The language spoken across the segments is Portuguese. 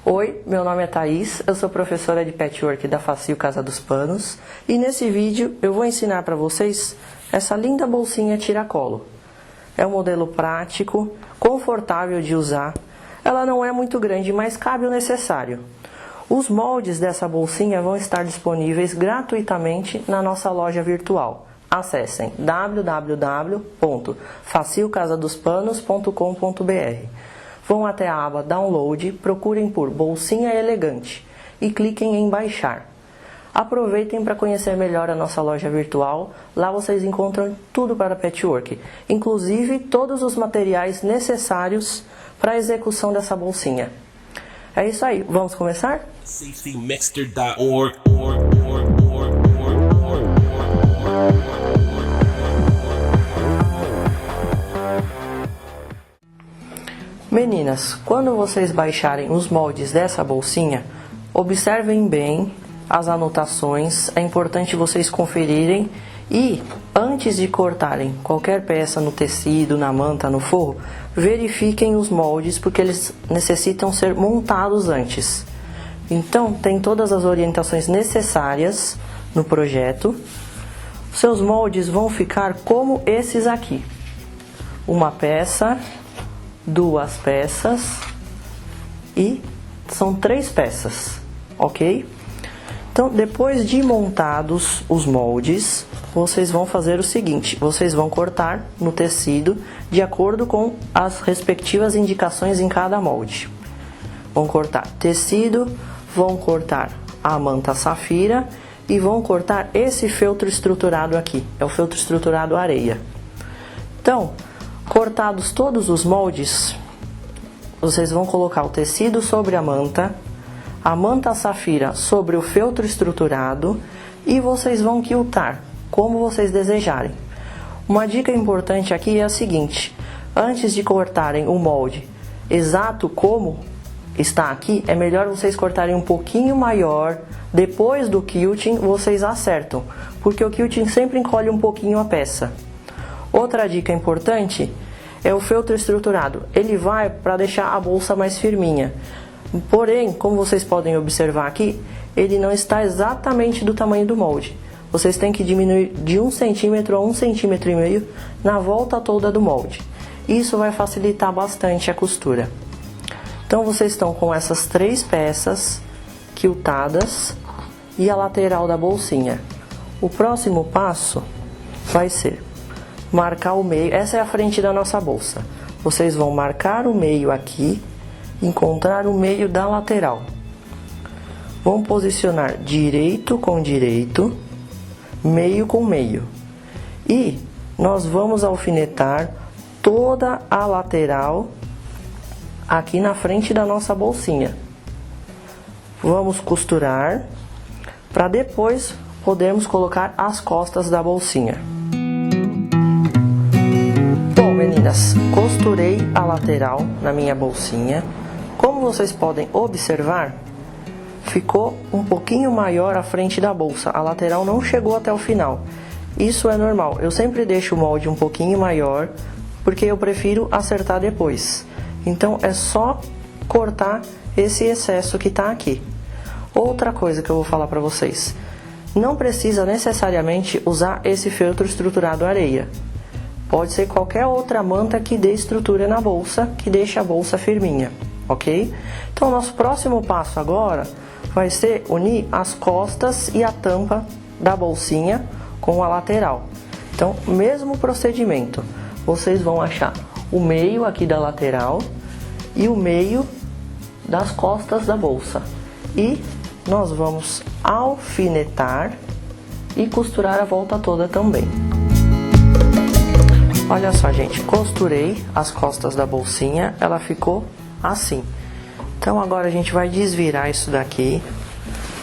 Oi, meu nome é Thaís, eu sou professora de patchwork da Facil Casa dos Panos e nesse vídeo eu vou ensinar para vocês essa linda bolsinha tiracolo. É um modelo prático, confortável de usar, ela não é muito grande, mas cabe o necessário. Os moldes dessa bolsinha vão estar disponíveis gratuitamente na nossa loja virtual. Acessem www.facilcasadospanos.com.br. Vão até a aba Download, procurem por Bolsinha Elegante e cliquem em Baixar. Aproveitem para conhecer melhor a nossa loja virtual, lá vocês encontram tudo para patchwork, inclusive todos os materiais necessários para a execução dessa bolsinha. É isso aí, vamos começar? Meninas, quando vocês baixarem os moldes dessa bolsinha, observem bem as anotações, é importante vocês conferirem e, antes de cortarem qualquer peça no tecido, na manta, no forro, verifiquem os moldes porque eles necessitam ser montados antes. Então, tem todas as orientações necessárias no projeto. Seus moldes vão ficar como esses aqui. Uma peça, duas peças e são 3 peças, ok? Então, depois de montados os moldes, vocês vão fazer o seguinte, vocês vão cortar no tecido de acordo com as respectivas indicações em cada molde. Vão cortar tecido, vão cortar a manta safira e vão cortar esse feltro estruturado aqui, é o feltro estruturado areia. Então, cortados todos os moldes, vocês vão colocar o tecido sobre a manta safira sobre o feltro estruturado e vocês vão quiltar como vocês desejarem. Uma dica importante aqui é a seguinte, antes de cortarem o molde exato como está aqui, é melhor vocês cortarem um pouquinho maior, depois do quilting vocês acertam, porque o quilting sempre encolhe um pouquinho a peça. Outra dica importante é o feltro estruturado. Ele vai para deixar a bolsa mais firminha. Porém, como vocês podem observar aqui, ele não está exatamente do tamanho do molde. Vocês têm que diminuir de 1 centímetro a 1,5 cm na volta toda do molde. Isso vai facilitar bastante a costura. Então vocês estão com essas 3 peças quiltadas e a lateral da bolsinha. O próximo passo vai ser marcar o meio, essa é a frente da nossa bolsa. Vocês vão marcar o meio aqui, encontrar o meio da lateral. Vão posicionar direito com direito, meio com meio. E nós vamos alfinetar toda a lateral aqui na frente da nossa bolsinha. Vamos costurar para depois podermos colocar as costas da bolsinha. Meninas, costurei a lateral na minha bolsinha. Como vocês podem observar, ficou um pouquinho maior a frente da bolsa. A lateral não chegou até o final. Isso é normal. Eu sempre deixo o molde um pouquinho maior, porque eu prefiro acertar depois. Então é só cortar esse excesso que está aqui. Outra coisa que eu vou falar para vocês. Não precisa necessariamente usar esse feltro estruturado areia. Pode ser qualquer outra manta que dê estrutura na bolsa, que deixe a bolsa firminha, ok? Então, nosso próximo passo agora vai ser unir as costas e a tampa da bolsinha com a lateral. Então, mesmo procedimento, vocês vão achar o meio aqui da lateral e o meio das costas da bolsa. E nós vamos alfinetar e costurar a volta toda também. Olha só, gente, costurei as costas da bolsinha, ela ficou assim. Então agora a gente vai desvirar isso daqui.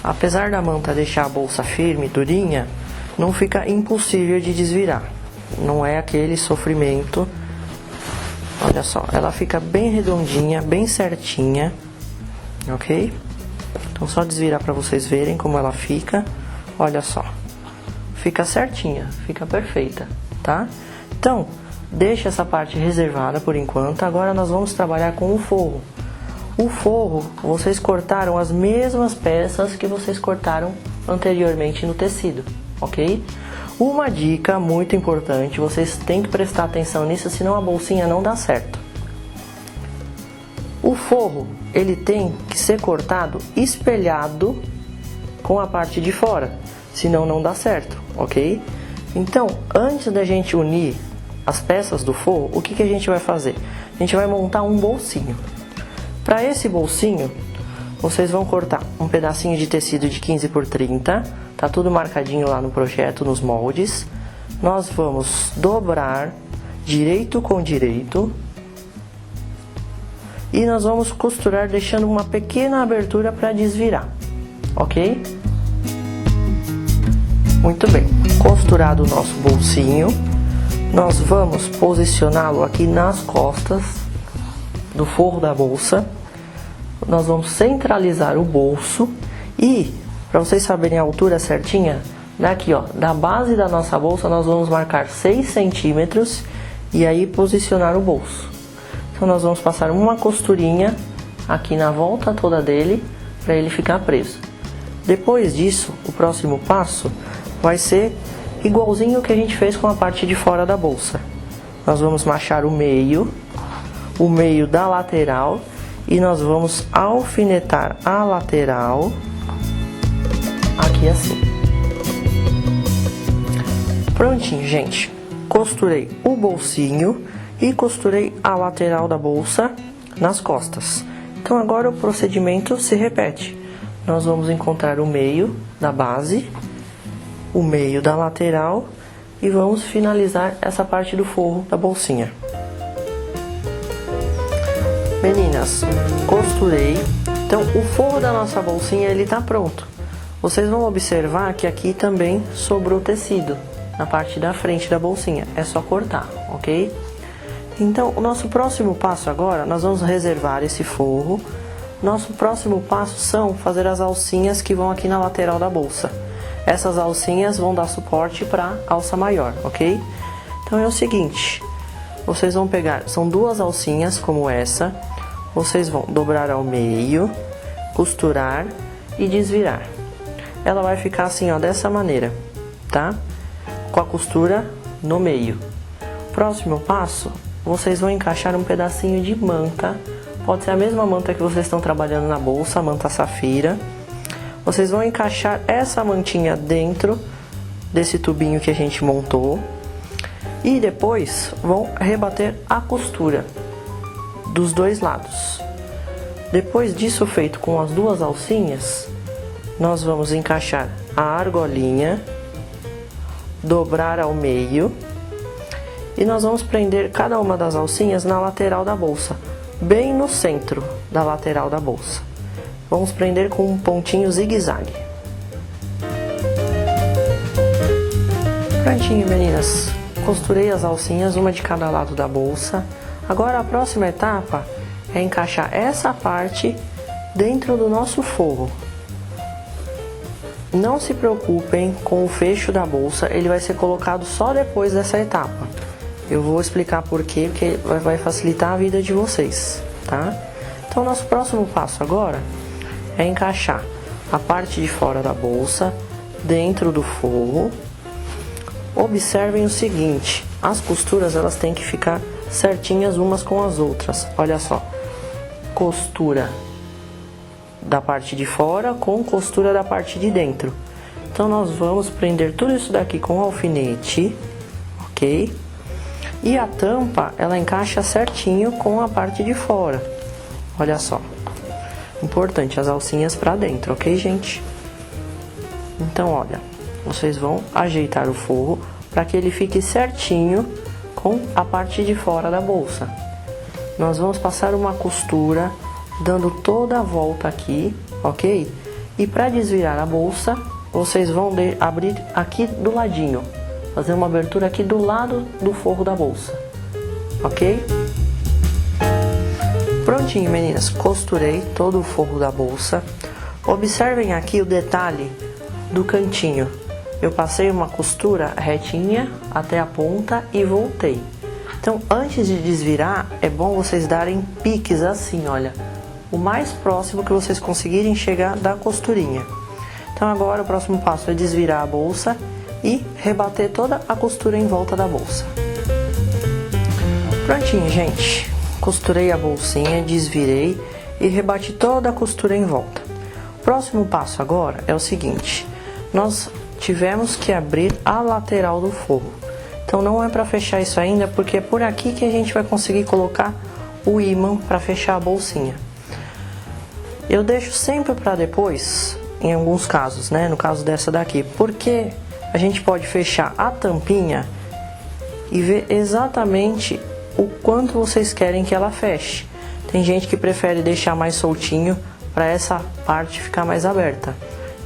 Apesar da manta deixar a bolsa firme, durinha, não fica impossível de desvirar. Não é aquele sofrimento. Olha só, ela fica bem redondinha, bem certinha, ok? Então só desvirar para vocês verem como ela fica. Olha só, fica certinha, fica perfeita, tá? Então, deixa essa parte reservada por enquanto. Agora nós vamos trabalhar com o forro. O forro, vocês cortaram as mesmas peças que vocês cortaram anteriormente no tecido, ok? Uma dica muito importante, vocês têm que prestar atenção nisso, senão a bolsinha não dá certo. O forro, ele tem que ser cortado espelhado com a parte de fora, senão não dá certo, ok? Então, antes da gente unir as peças do forro, o que a gente vai fazer? A gente vai montar um bolsinho. Para esse bolsinho, vocês vão cortar um pedacinho de tecido de 15 por 30, tá tudo marcadinho lá no projeto, nos moldes. Nós vamos dobrar direito com direito e nós vamos costurar deixando uma pequena abertura para desvirar, ok? Muito bem, costurado o nosso bolsinho, nós vamos posicioná-lo aqui nas costas do forro da bolsa. Nós vamos centralizar o bolso e, para vocês saberem a altura certinha, daqui ó, da base da nossa bolsa nós vamos marcar 6 centímetros e aí posicionar o bolso. Então nós vamos passar uma costurinha aqui na volta toda dele para ele ficar preso. Depois disso, o próximo passo vai ser igualzinho que a gente fez com a parte de fora da bolsa. Nós vamos machar o meio da lateral e nós vamos alfinetar a lateral aqui assim. Prontinho, gente. Costurei o bolsinho e costurei a lateral da bolsa nas costas. Então agora o procedimento se repete. Nós vamos encontrar o meio da base, o meio da lateral e vamos finalizar essa parte do forro da bolsinha. Meninas, costurei. Então o forro da nossa bolsinha ele tá pronto. Vocês vão observar que aqui também sobrou tecido na parte da frente da bolsinha. É só cortar, ok? Então o nosso próximo passo agora, nós vamos reservar esse forro. Nosso próximo passo são fazer as alcinhas que vão aqui na lateral da bolsa. Essas alcinhas vão dar suporte para alça maior, ok? Então é o seguinte, vocês vão pegar, são duas alcinhas como essa, vocês vão dobrar ao meio, costurar e desvirar. Ela vai ficar assim ó, dessa maneira, tá? Com a costura no meio. Próximo passo, vocês vão encaixar um pedacinho de manta, pode ser a mesma manta que vocês estão trabalhando na bolsa, a manta safira. Vocês vão encaixar essa mantinha dentro desse tubinho que a gente montou e depois vão rebater a costura dos dois lados. Depois disso feito com as duas alcinhas, nós vamos encaixar a argolinha, dobrar ao meio e nós vamos prender cada uma das alcinhas na lateral da bolsa, bem no centro da lateral da bolsa. Vamos prender com um pontinho zigue-zague. Prontinho, meninas. Costurei as alcinhas, uma de cada lado da bolsa. Agora a próxima etapa é encaixar essa parte dentro do nosso forro. Não se preocupem com o fecho da bolsa, ele vai ser colocado só depois dessa etapa. Eu vou explicar por quê, porque vai facilitar a vida de vocês, tá? Então, nosso próximo passo agora é encaixar a parte de fora da bolsa dentro do forro. Observem o seguinte, as costuras elas têm que ficar certinhas umas com as outras. Olha só, costura da parte de fora com costura da parte de dentro. Então nós vamos prender tudo isso daqui com alfinete, ok? E a tampa ela encaixa certinho com a parte de fora. Olha só. Importante, as alcinhas pra dentro, ok, gente? Então, olha, vocês vão ajeitar o forro para que ele fique certinho com a parte de fora da bolsa. Nós vamos passar uma costura, dando toda a volta aqui, ok? E para desvirar a bolsa, vocês vão abrir aqui do ladinho, fazer uma abertura aqui do lado do forro da bolsa, ok? Prontinho, meninas, costurei todo o forro da bolsa. Observem aqui o detalhe do cantinho. Eu passei uma costura retinha até a ponta e voltei. Então, antes de desvirar, é bom vocês darem piques assim, olha, o mais próximo que vocês conseguirem chegar da costurinha. Então agora o próximo passo é desvirar a bolsa e rebater toda a costura em volta da bolsa. Prontinho, gente. Costurei a bolsinha, desvirei e rebati toda a costura em volta. O próximo passo agora é o seguinte: nós tivemos que abrir a lateral do forro. Então não é para fechar isso ainda, porque é por aqui que a gente vai conseguir colocar o ímã para fechar a bolsinha. Eu deixo sempre para depois, em alguns casos, né? No caso dessa daqui, porque a gente pode fechar a tampinha e ver exatamente o quanto vocês querem que ela feche. Tem gente que prefere deixar mais soltinho para essa parte ficar mais aberta.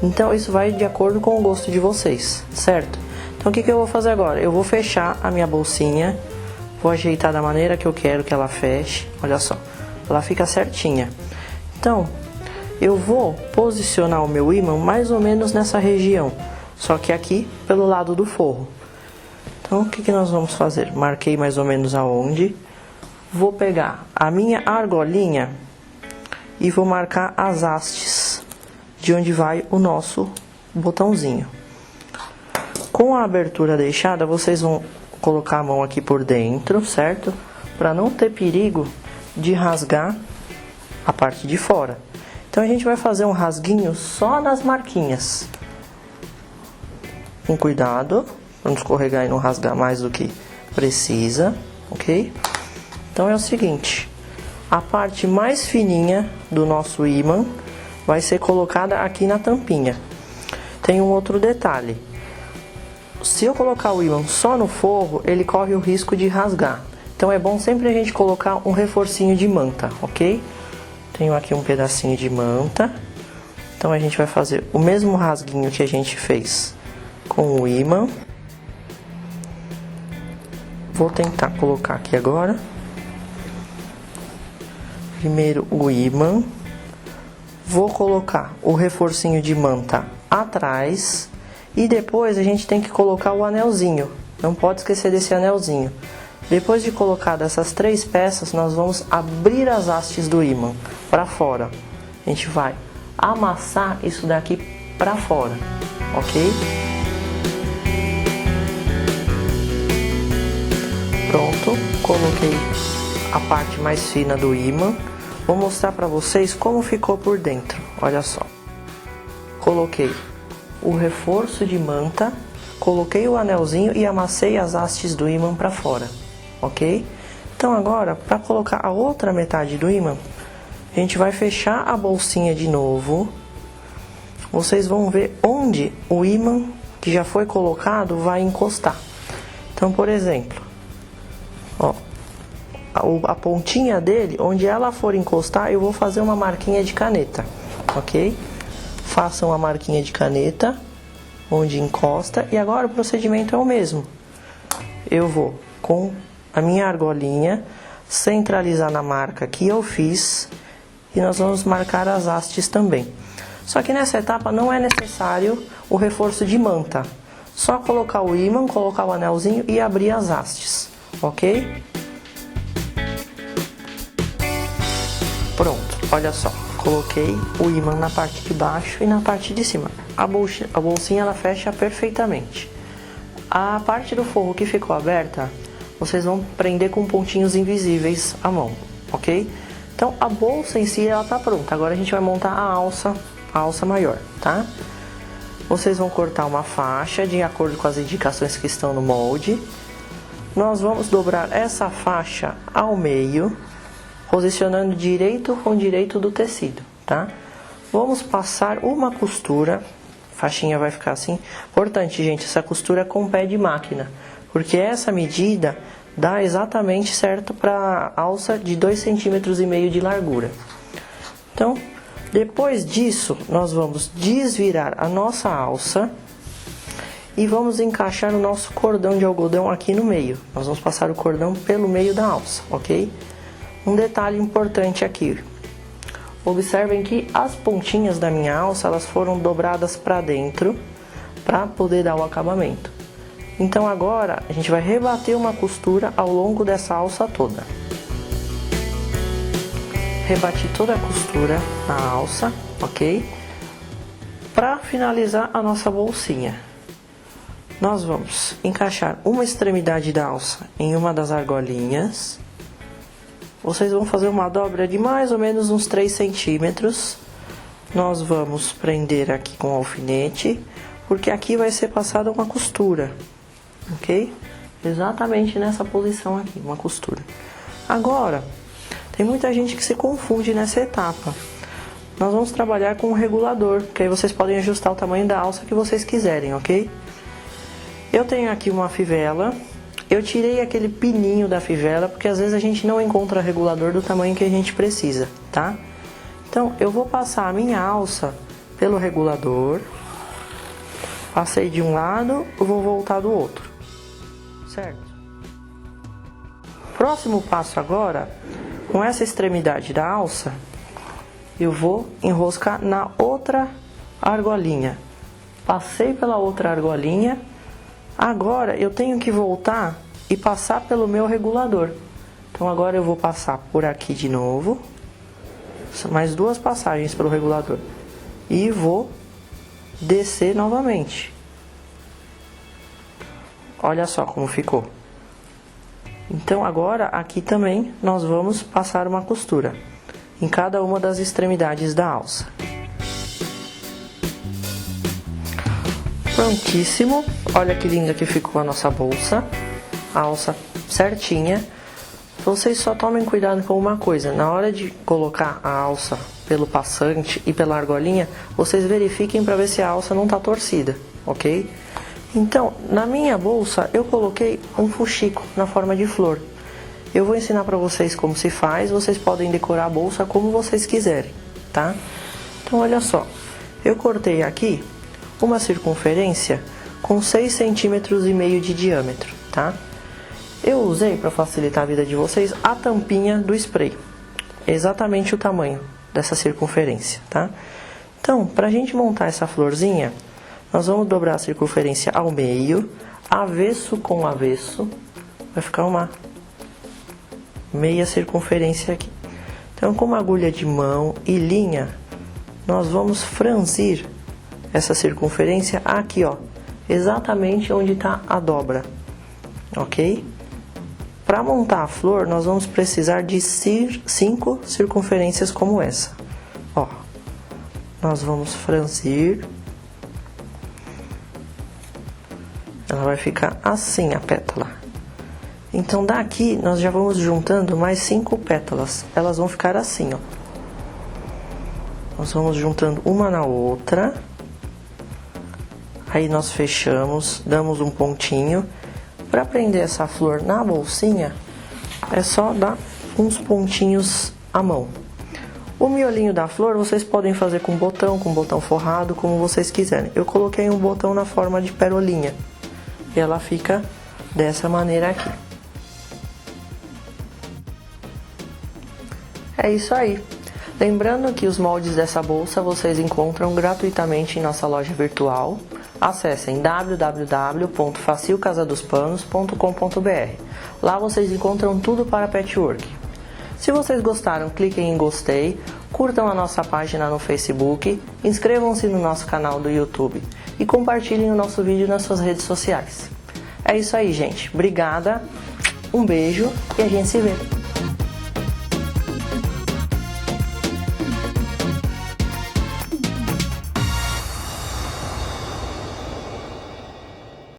Então isso vai de acordo com o gosto de vocês, certo? Então o que eu vou fazer agora? Eu vou fechar a minha bolsinha, vou ajeitar da maneira que eu quero que ela feche. Olha só, ela fica certinha. Então eu vou posicionar o meu ímã mais ou menos nessa região, só que aqui pelo lado do forro. Então o que nós vamos fazer? Marquei mais ou menos aonde. Vou pegar a minha argolinha e vou marcar as hastes de onde vai o nosso botãozinho. Com a abertura deixada, vocês vão colocar a mão aqui por dentro, certo? Para não ter perigo de rasgar a parte de fora. Então a gente vai fazer um rasguinho só nas marquinhas. Com cuidado, para não escorregar e não rasgar mais do que precisa, ok? Então é o seguinte, a parte mais fininha do nosso ímã vai ser colocada aqui na tampinha. Tem um outro detalhe: se eu colocar o ímã só no forro, ele corre o risco de rasgar. Então é bom sempre a gente colocar um reforcinho de manta, ok? Tenho aqui um pedacinho de manta. Então a gente vai fazer o mesmo rasguinho que a gente fez com o ímã. Vou tentar colocar aqui agora. Primeiro o ímã. Vou colocar o reforcinho de manta atrás. E depois a gente tem que colocar o anelzinho. Não pode esquecer desse anelzinho. Depois de colocar essas 3 peças, nós vamos abrir as hastes do ímã para fora. A gente vai amassar isso daqui para fora, ok? Pronto, coloquei a parte mais fina do ímã. Vou mostrar para vocês como ficou por dentro. Olha só. Coloquei o reforço de manta, coloquei o anelzinho e amassei as hastes do ímã para fora, ok? Então agora, para colocar a outra metade do ímã, a gente vai fechar a bolsinha de novo. Vocês vão ver onde o ímã que já foi colocado vai encostar. Então, por exemplo, ó, a pontinha dele, onde ela for encostar, eu vou fazer uma marquinha de caneta, ok? Façam a marquinha de caneta onde encosta. E agora o procedimento é o mesmo. Eu vou com a minha argolinha centralizar na marca que eu fiz e nós vamos marcar as hastes também. Só que nessa etapa não é necessário o reforço de manta. Só colocar o ímã, colocar o anelzinho e abrir as hastes, ok? Pronto, olha só. Coloquei o ímã na parte de baixo e na parte de cima. A bolsinha ela fecha perfeitamente. A parte do forro que ficou aberta, vocês vão prender com pontinhos invisíveis à mão, ok? Então a bolsa em si ela tá pronta. Agora a gente vai montar a alça maior, tá? Vocês vão cortar uma faixa de acordo com as indicações que estão no molde. Nós vamos dobrar essa faixa ao meio, posicionando direito com direito do tecido, tá? Vamos passar uma costura, a faixinha vai ficar assim. Importante, gente, essa costura é com pé de máquina, porque essa medida dá exatamente certo para alça de 2,5 cm de largura. Então, depois disso, nós vamos desvirar a nossa alça e vamos encaixar o nosso cordão de algodão aqui no meio. Nós vamos passar o cordão pelo meio da alça, ok? Um detalhe importante aqui. Observem que as pontinhas da minha alça, elas foram dobradas para dentro para poder dar o acabamento. Então agora a gente vai rebater uma costura ao longo dessa alça toda. rebati toda a costura na alça, ok? Para finalizar a nossa bolsinha, nós vamos encaixar uma extremidade da alça em uma das argolinhas. Vocês vão fazer uma dobra de mais ou menos uns 3 centímetros. Nós vamos prender aqui com alfinete, porque aqui vai ser passada uma costura, ok? Exatamente nessa posição aqui, uma costura. Agora, tem muita gente que se confunde nessa etapa. Nós vamos trabalhar com um regulador, que aí vocês podem ajustar o tamanho da alça que vocês quiserem, ok? Eu tenho aqui uma fivela. Eu tirei aquele pininho da fivela, porque às vezes a gente não encontra regulador do tamanho que a gente precisa, tá? Então, eu vou passar a minha alça pelo regulador. Passei de um lado, eu vou voltar do outro, certo? Próximo passo agora, com essa extremidade da alça, eu vou enroscar na outra argolinha. Passei pela outra argolinha. Agora eu tenho que voltar e passar pelo meu regulador. Então agora eu vou passar por aqui de novo. Mais 2 passagens pelo regulador. E vou descer novamente. Olha só como ficou. Então agora aqui também nós vamos passar uma costura em cada uma das extremidades da alça. Prontíssimo, olha que linda que ficou a nossa bolsa, a alça certinha. Vocês só tomem cuidado com uma coisa, na hora de colocar a alça pelo passante e pela argolinha, vocês verifiquem para ver se a alça não está torcida, ok? Então, na minha bolsa eu coloquei um fuxico na forma de flor. Eu vou ensinar para vocês como se faz, vocês podem decorar a bolsa como vocês quiserem, tá? Então olha só, eu cortei aqui uma circunferência com 6,5 centímetros de diâmetro, tá? Eu usei, para facilitar a vida de vocês, a tampinha do spray. Exatamente o tamanho dessa circunferência, tá? Então, para a gente montar essa florzinha, nós vamos dobrar a circunferência ao meio, avesso com avesso, vai ficar uma meia circunferência aqui. Então, com uma agulha de mão e linha, nós vamos franzir essa circunferência aqui, ó, exatamente onde está a dobra, ok? Para montar a flor, nós vamos precisar de 5 circunferências como essa, ó. Nós vamos franzir, ela vai ficar assim a pétala. Então daqui nós já vamos juntando mais 5 pétalas, elas vão ficar assim, ó. Nós vamos juntando uma na outra. Aí nós fechamos, damos um pontinho. Para prender essa flor na bolsinha, é só dar uns pontinhos à mão. O miolinho da flor vocês podem fazer com botão forrado, como vocês quiserem. Eu coloquei um botão na forma de perolinha. E ela fica dessa maneira aqui. É isso aí. Lembrando que os moldes dessa bolsa vocês encontram gratuitamente em nossa loja virtual. Acessem www.facilcasadospanos.com.br. Lá vocês encontram tudo para patchwork. Se vocês gostaram, cliquem em gostei, curtam a nossa página no Facebook, inscrevam-se no nosso canal do YouTube e compartilhem o nosso vídeo nas suas redes sociais. É isso aí, gente. Obrigada, um beijo e a gente se vê.